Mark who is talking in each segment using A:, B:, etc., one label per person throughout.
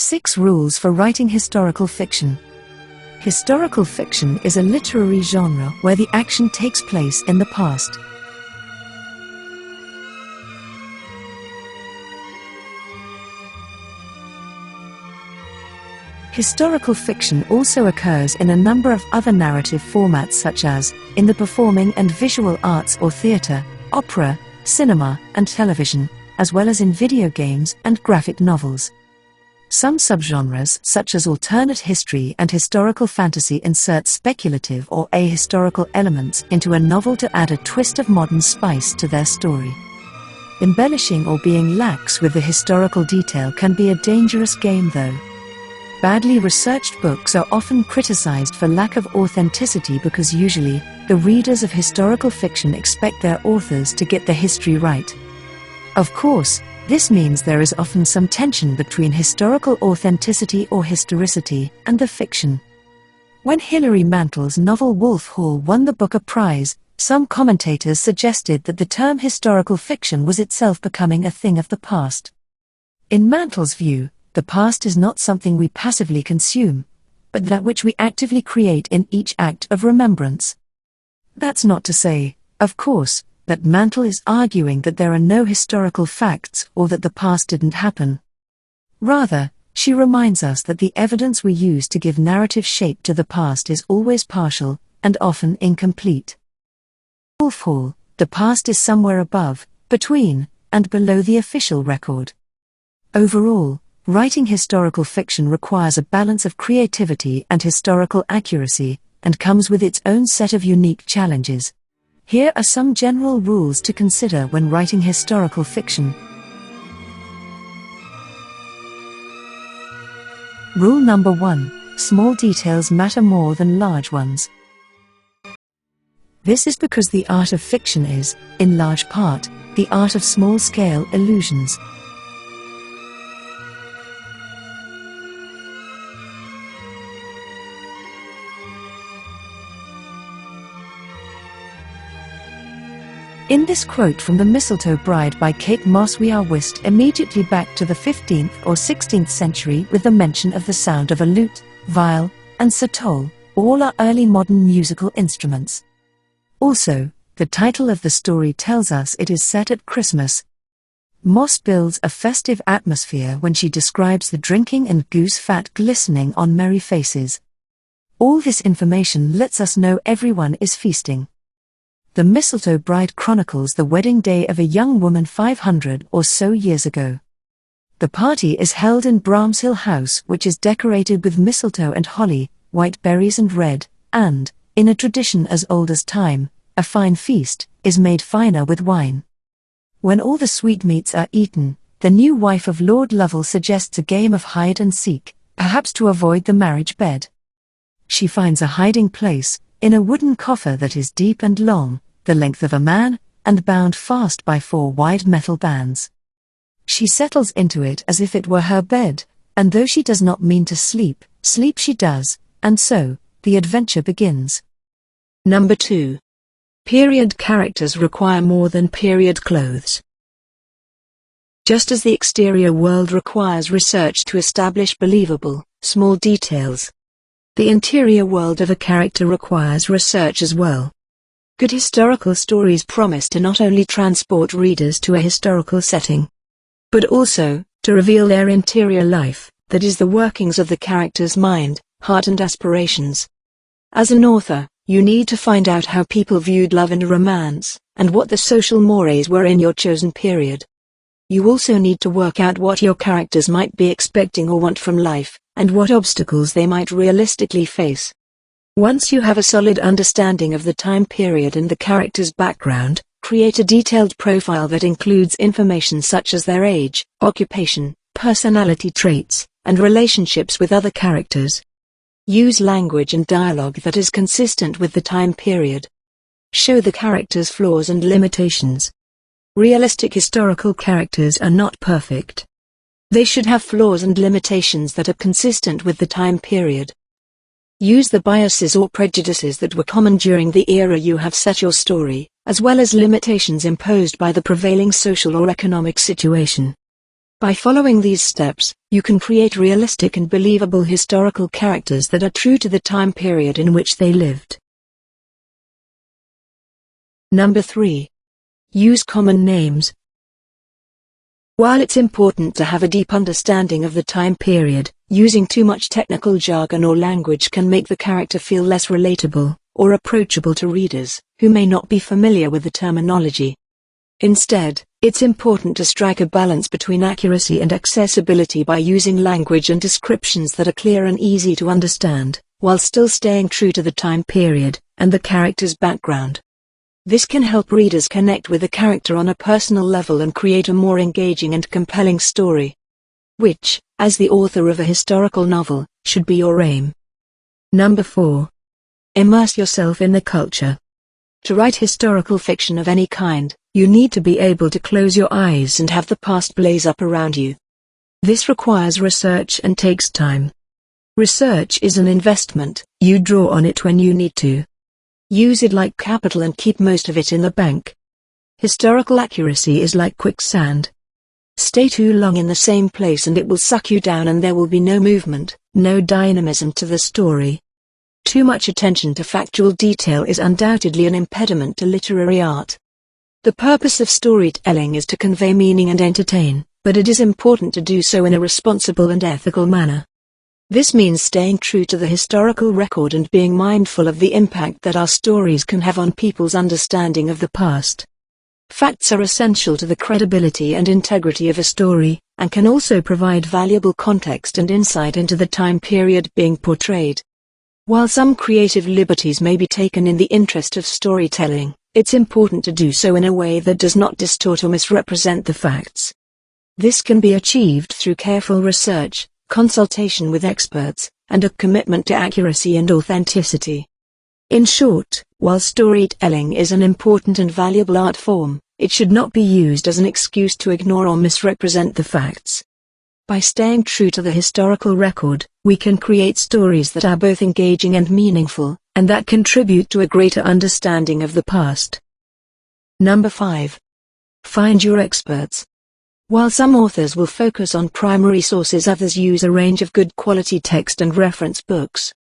A: 6 Rules for Writing Historical Fiction. Historical fiction is a literary genre where the action takes place in the past. Historical fiction also occurs in a number of other narrative formats such as, in the performing and visual arts or theatre, opera, cinema, and television, as well as in video games and graphic novels. Some subgenres such as alternate history and historical fantasy insert speculative or ahistorical elements into a novel to add a twist of modern spice to their story. Embellishing or being lax with the historical detail can be a dangerous game though. Badly researched books are often criticized for lack of authenticity because usually, the readers of historical fiction expect their authors to get the history right. Of course, this means there is often some tension between historical authenticity or historicity and the fiction. When Hilary Mantel's novel Wolf Hall won the Booker Prize, some commentators suggested that the term historical fiction was itself becoming a thing of the past. In Mantel's view, the past is not something we passively consume, but that which we actively create in each act of remembrance. That's not to say, of course, that Mantel is arguing that there are no historical facts or that the past didn't happen. Rather, she reminds us that the evidence we use to give narrative shape to the past is always partial, and often incomplete. Wolf Hall, the past is somewhere above, between, and below the official record. Overall, writing historical fiction requires a balance of creativity and historical accuracy, and comes with its own set of unique challenges. Here are some general rules to consider when writing historical fiction. Rule number 1: small details matter more than large ones. This is because the art of fiction is, in large part, the art of small-scale illusions. In this quote from The Mistletoe Bride by Kate Moss, we are whisked immediately back to the 15th or 16th century with the mention of the sound of a lute, viol, and satole, all are early modern musical instruments. Also, the title of the story tells us it is set at Christmas. Moss builds a festive atmosphere when she describes the drinking and goose fat glistening on merry faces. All this information lets us know everyone is feasting. The Mistletoe Bride chronicles the wedding day of a young woman 500 or so years ago. The party is held in Bramshill House, which is decorated with mistletoe and holly, white berries and red, and, in a tradition as old as time, a fine feast is made finer with wine. When all the sweetmeats are eaten, the new wife of Lord Lovell suggests a game of hide and seek, perhaps to avoid the marriage bed. She finds a hiding place, in a wooden coffer that is deep and long, the length of a man, and bound fast by 4 wide metal bands. She settles into it as if it were her bed, and though she does not mean to sleep, sleep she does, and so, the adventure begins. Number 2. Period characters require more than period clothes. Just as the exterior world requires research to establish believable, small details, the interior world of a character requires research as well. Good historical stories promise to not only transport readers to a historical setting, but also, to reveal their interior life, that is the workings of the character's mind, heart and aspirations. As an author, you need to find out how people viewed love and romance, and what the social mores were in your chosen period. You also need to work out what your characters might be expecting or want from life, and what obstacles they might realistically face. Once you have a solid understanding of the time period and the character's background, create a detailed profile that includes information such as their age, occupation, personality traits, and relationships with other characters. Use language and dialogue that is consistent with the time period. Show the character's flaws and limitations. Realistic historical characters are not perfect. They should have flaws and limitations that are consistent with the time period. Use the biases or prejudices that were common during the era you have set your story, as well as limitations imposed by the prevailing social or economic situation. By following these steps, you can create realistic and believable historical characters that are true to the time period in which they lived. Number 3. Use common names. While it's important to have a deep understanding of the time period, using too much technical jargon or language can make the character feel less relatable or approachable to readers who may not be familiar with the terminology. Instead, it's important to strike a balance between accuracy and accessibility by using language and descriptions that are clear and easy to understand, while still staying true to the time period and the character's background. This can help readers connect with the character on a personal level and create a more engaging and compelling story. Which, as the author of a historical novel, should be your aim. Number 4. Immerse yourself in the culture. To write historical fiction of any kind, you need to be able to close your eyes and have the past blaze up around you. This requires research and takes time. Research is an investment, you draw on it when you need to. Use it like capital and keep most of it in the bank. Historical accuracy is like quicksand. Stay too long in the same place and it will suck you down and there will be no movement, no dynamism to the story. Too much attention to factual detail is undoubtedly an impediment to literary art. The purpose of storytelling is to convey meaning and entertain, but it is important to do so in a responsible and ethical manner. This means staying true to the historical record and being mindful of the impact that our stories can have on people's understanding of the past. Facts are essential to the credibility and integrity of a story, and can also provide valuable context and insight into the time period being portrayed. While some creative liberties may be taken in the interest of storytelling, it's important to do so in a way that does not distort or misrepresent the facts. This can be achieved through careful research, consultation with experts, and a commitment to accuracy and authenticity. In short, while storytelling is an important and valuable art form, it should not be used as an excuse to ignore or misrepresent the facts. By staying true to the historical record, we can create stories that are both engaging and meaningful, and that contribute to a greater understanding of the past. Number 5. Find your experts. While some authors will focus on primary sources, others use a range of good quality text and reference books.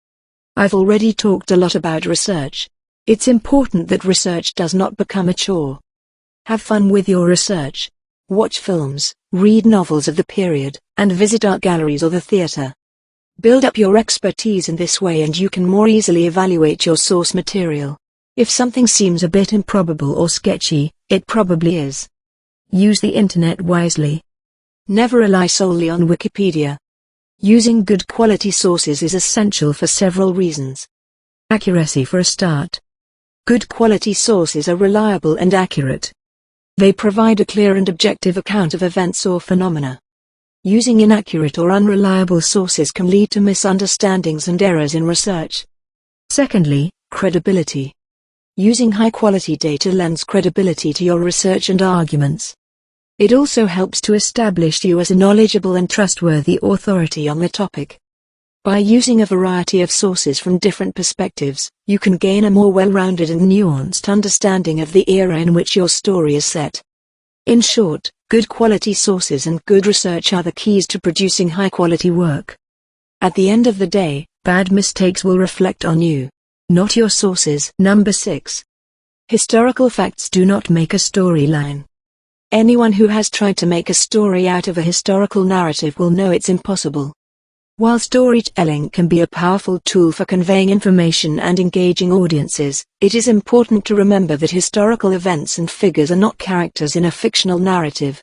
A: I've already talked a lot about research. It's important that research does not become a chore. Have fun with your research. Watch films, read novels of the period, and visit art galleries or the theater. Build up your expertise in this way and you can more easily evaluate your source material. If something seems a bit improbable or sketchy, it probably is. Use the internet wisely. Never rely solely on Wikipedia. Using good quality sources is essential for several reasons. Accuracy for a start. Good quality sources are reliable and accurate. They provide a clear and objective account of events or phenomena. Using inaccurate or unreliable sources can lead to misunderstandings and errors in research. Secondly, credibility. Using high-quality data lends credibility to your research and arguments. It also helps to establish you as a knowledgeable and trustworthy authority on the topic. By using a variety of sources from different perspectives, you can gain a more well-rounded and nuanced understanding of the era in which your story is set. In short, good quality sources and good research are the keys to producing high-quality work. At the end of the day, bad mistakes will reflect on you, not your sources. Number 6. Historical facts do not make a storyline. Anyone who has tried to make a story out of a historical narrative will know it's impossible. While storytelling can be a powerful tool for conveying information and engaging audiences, it is important to remember that historical events and figures are not characters in a fictional narrative.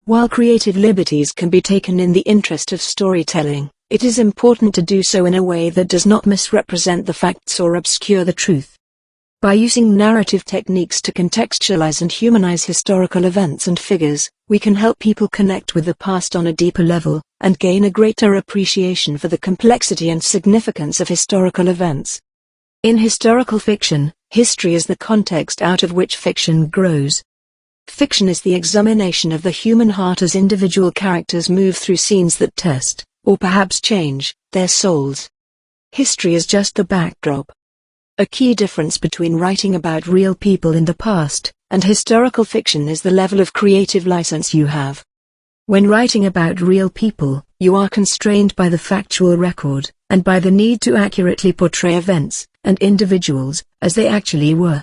A: While creative liberties can be taken in the interest of storytelling, it is important to do so in a way that does not misrepresent the facts or obscure the truth. By using narrative techniques to contextualize and humanize historical events and figures, we can help people connect with the past on a deeper level, and gain a greater appreciation for the complexity and significance of historical events. In historical fiction, history is the context out of which fiction grows. Fiction is the examination of the human heart as individual characters move through scenes that test, or perhaps change, their souls. History is just the backdrop. A key difference between writing about real people in the past and historical fiction is the level of creative license you have. When writing about real people, you are constrained by the factual record, and by the need to accurately portray events and individuals as they actually were.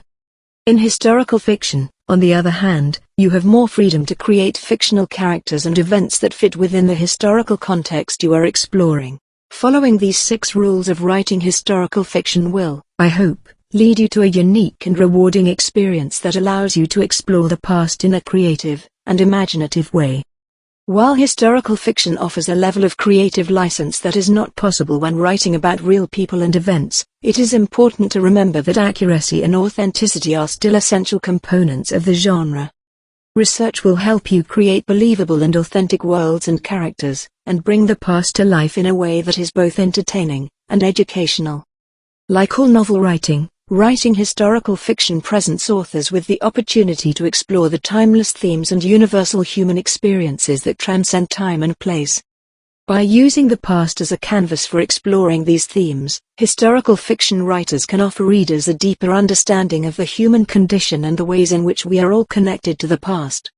A: In historical fiction, on the other hand, you have more freedom to create fictional characters and events that fit within the historical context you are exploring. Following these 6 rules of writing historical fiction will, I hope, lead you to a unique and rewarding experience that allows you to explore the past in a creative and imaginative way. While historical fiction offers a level of creative license that is not possible when writing about real people and events, it is important to remember that accuracy and authenticity are still essential components of the genre. Research will help you create believable and authentic worlds and characters, and bring the past to life in a way that is both entertaining and educational. Like all novel writing historical fiction presents authors with the opportunity to explore the timeless themes and universal human experiences that transcend time and place. By using the past as a canvas for exploring these themes, historical fiction writers can offer readers a deeper understanding of the human condition and the ways in which we are all connected to the past.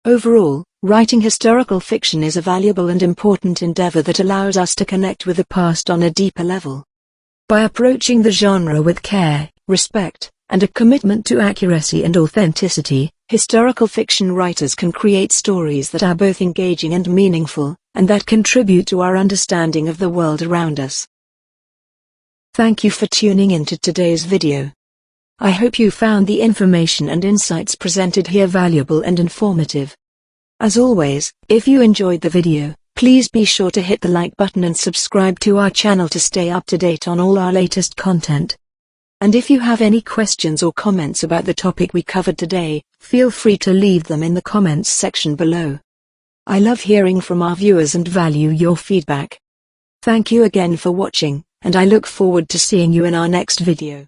A: Overall, writing historical fiction is a valuable and important endeavor that allows us to connect with the past on a deeper level. By approaching the genre with care, respect, and a commitment to accuracy and authenticity, historical fiction writers can create stories that are both engaging and meaningful, and that contribute to our understanding of the world around us. Thank you for tuning into today's video. I hope you found the information and insights presented here valuable and informative. As always, if you enjoyed the video, please be sure to hit the like button and subscribe to our channel to stay up to date on all our latest content. And if you have any questions or comments about the topic we covered today, feel free to leave them in the comments section below. I love hearing from our viewers and value your feedback. Thank you again for watching, and I look forward to seeing you in our next video.